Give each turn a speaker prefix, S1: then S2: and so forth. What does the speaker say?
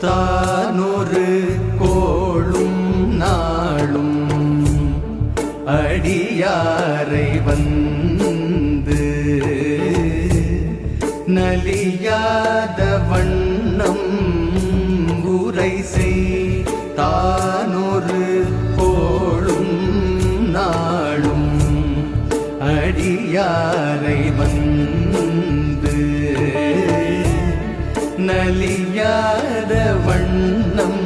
S1: தானொரு கோளும் நாளும் அடியாரை வந்து நலியாத வண்ணம் உரை செய் தானொரு கோளும் நாளும் அடியாரை வந்து நலியாத வண்ணம்